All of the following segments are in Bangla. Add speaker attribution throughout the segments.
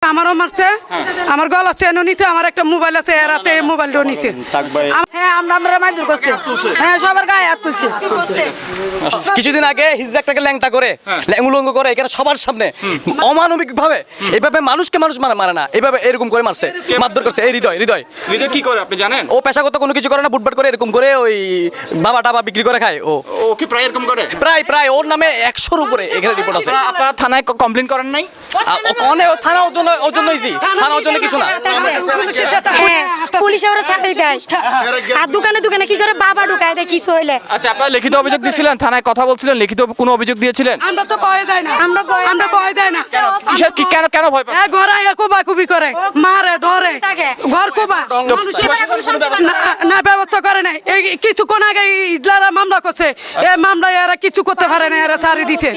Speaker 1: আমারও মারছে, আমার গলা চেনও নিছে, আমার একটা মোবাইল আছে এরাতে মোবাইলটাও নিছে।
Speaker 2: হ্যাঁ আমরা মাইদুর করছি, হ্যাঁ সবার গায়ে হাত তুলছে।
Speaker 3: কিছুদিন আগে হিজড়াটাকে ল্যাংটা করে ল্যাংলুঙ্গ করে এখানে সবার সামনে অমানবিক ভাবে এইভাবে মানুষকে মানুষ মারে না, এইভাবে এরকম করে মারছে, মারধর করছে। এই হৃদয়
Speaker 4: কি করে আপনি জানেন?
Speaker 3: ও পেশাগত কোনো কিছু করে না, বুটবাট করে এরকম করে ওই বাবা টাবা বিক্রি করে খায়। ও
Speaker 4: কি প্রায় এরকম করে?
Speaker 3: প্রায় ওর নামে 100-র উপরে এখানে রিপোর্ট আছে।
Speaker 4: আপনারা থানায় কমপ্লেন করেন নাই?
Speaker 3: থানা ওর জন্য ইজি, থানা ওর জন্য কিছু না।
Speaker 2: পুলিশে ওরা চাকরি দেয়, আর দোকানে দোকানে কি করে বাবা ঢুকায় দেয় কিছু হইলে।
Speaker 4: আচ্ছা, আপনারা লিখিত অভিযোগ দিয়েছিলেন, থানায় কথা বলছিলেন, লিখিত কোনো অভিযোগ দিয়েছিলেন?
Speaker 1: আমরা তো ভয় দেয় না, আমরা ভয় দেয় না।
Speaker 4: কিসের কি কেন ভয় পান?
Speaker 1: ঘরে কোবাকুবি করে, মারে ধরে, ঘর কোবা না ব্যবস্থা করে নাই। এই কিছুক্ষণ আগে ইজলারা মামলা করছে, এই মামলায় এরা কিছু করতে পারে না, এরা ছাড়ি দিছে।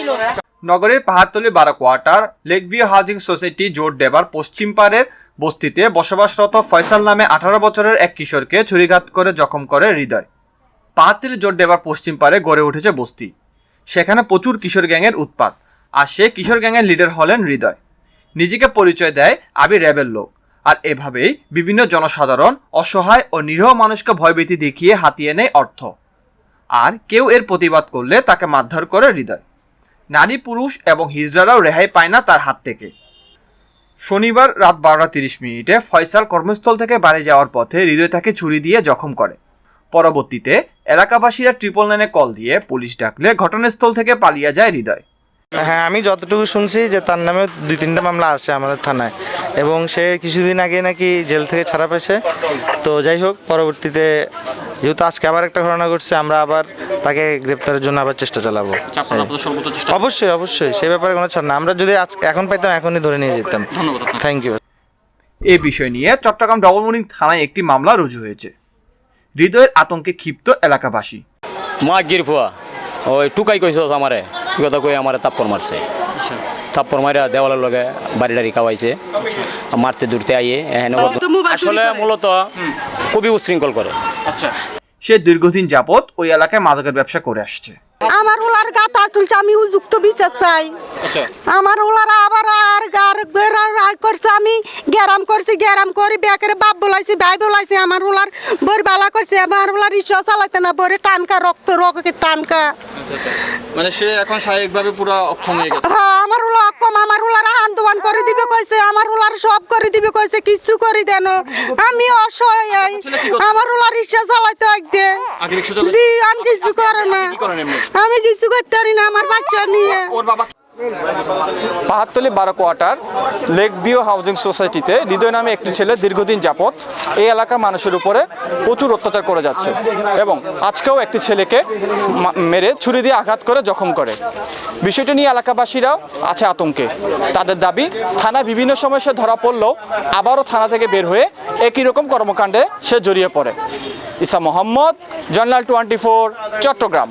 Speaker 5: নগরের Pahartali 12 quarter Lakeview housing society জোট দেবার পশ্চিম পাড়ের বস্তিতে বসবাসরত ফয়সাল নামে 18 বছরের এক কিশোরকে ছুরিঘাত করে জখম করে হৃদয়। পাহাড়তলী জোট দেবার পশ্চিম পাড়ে গড়ে উঠেছে বস্তি, সেখানে প্রচুর কিশোর গ্যাংয়ের উৎপাত, আর সে কিশোর গ্যাংয়ের লিডার হলেন হৃদয়। নিজেকে পরিচয় দেয় আবি র্যাবের লোক, আর এভাবেই বিভিন্ন জনসাধারণ অসহায় ও নিরীহ মানুষকে ভয়ভীতি দেখিয়ে হাতিয়ে নেয় অর্থ, আর কেউ এর প্রতিবাদ করলে তাকে মারধর করে হৃদয়। নারী পুরুষ এবং হিজড়ারাও রেহাই পায় না তার হাত থেকে। শনিবার রাত 12:30 ফয়সাল কর্মস্থল থেকে বাড়ি যাওয়ার পথে হৃদয় তাকে ছুরি দিয়ে জখম করে। পরবর্তীতে এলাকাবাসীরা 999-এ কল দিয়ে পুলিশ ডাকলে ঘটনাস্থল থেকে পালিয়ে যায় হৃদয়।
Speaker 6: হ্যাঁ, আমি যতটুকু শুনছি যে তার নামে 2-3টা মামলা আছে আমাদের থানায়, এবং সে কিছুদিন আগে নাকি জেল থেকে ছাড়া পেয়েছে। তো যাই হোক, পরবর্তীতে যেহেতু আজকে আবার একটা ঘটনা ঘটছে, আমরা আবার তাকে গ্রেপ্তারের জন্য আবার চেষ্টা চালাবো। অবশ্যই সেই ব্যাপারে কোনো ছাড় না, আমরা যদি এখন পাইতাম এখনই ধরে নিয়ে যেতাম। Thank you.
Speaker 5: এই বিষয় নিয়ে চট্টগ্রাম ডবল মুনিং থানায় একটি মামলা রুজু হয়েছে। হৃদয়ের আতঙ্কে ক্ষিপ্ত এলাকাবাসী।
Speaker 7: মা গিরফুয়া ওই টুকাই কইছ আমারে, কি কথা কই আমারে তাপ্পর মারছে, তাপ্পর মারা দেওয়ালের লগে বাড়ি টাড়ি খাওয়াইছে, মারতে দূরতে আইয়ে আসলে মূলত খুবই উশৃঙ্খল করে।
Speaker 4: আচ্ছা,
Speaker 5: সে দীর্ঘদিন যাবৎ ওই এলাকায় মাদকের ব্যবসা করে আসছে।
Speaker 2: আমার ওলার গাতা তুলছে, আমি উপযুক্ত বিচার চাই। আমার ওলারা আবার আর করছে, আমি গ্যারাম করছি, গ্যারাম করি বেকারে বাপ বলাইছি, ভাই বলাইছি। আমার ওলার বর বালা করছে, আমার ওলার রিক্সা চালাইতে না, বরে টানকা রক্তে টানকা।
Speaker 4: মানে সে এখন শারীরিকভাবে পুরো অক্ষম হয়ে গেছে।
Speaker 2: হ্যাঁ, আমার ওলা অক্ষম, আমার ওলার আন্দোলন করে দিবে কইছে, আমার ওলার সব করে দিবে কইছে, কিছু করে দেন। আমি অসহায়, আমার ওলার রিক্সা চালাইতে একদে জি, আমি কিছু করে না, আমি কিছু করতে পারি না আমার বাচ্চা নিয়ে।
Speaker 4: পাহাড়তলী 12 কোয়ার্টার লেকভিউ হাউজিং সোসাইটিতে হৃদয় নামে একটি ছেলে দীর্ঘদিন যাবৎ এই এলাকার মানুষের উপরে প্রচুর অত্যাচার করে যাচ্ছে, এবং আজকেও একটি ছেলেকে মেরে ছুরি দিয়ে আঘাত করে জখম করে। বিষয়টি নিয়ে এলাকাবাসীরাও আছে আতঙ্কে। তাদের দাবি, থানায় বিভিন্ন সময় সে ধরা পড়লেও আবারও থানা থেকে বের হয়ে একই রকম কর্মকাণ্ডে সে জড়িয়ে পড়ে। ইসা মোহাম্মদ, জয়নাল 24, চট্টগ্রাম।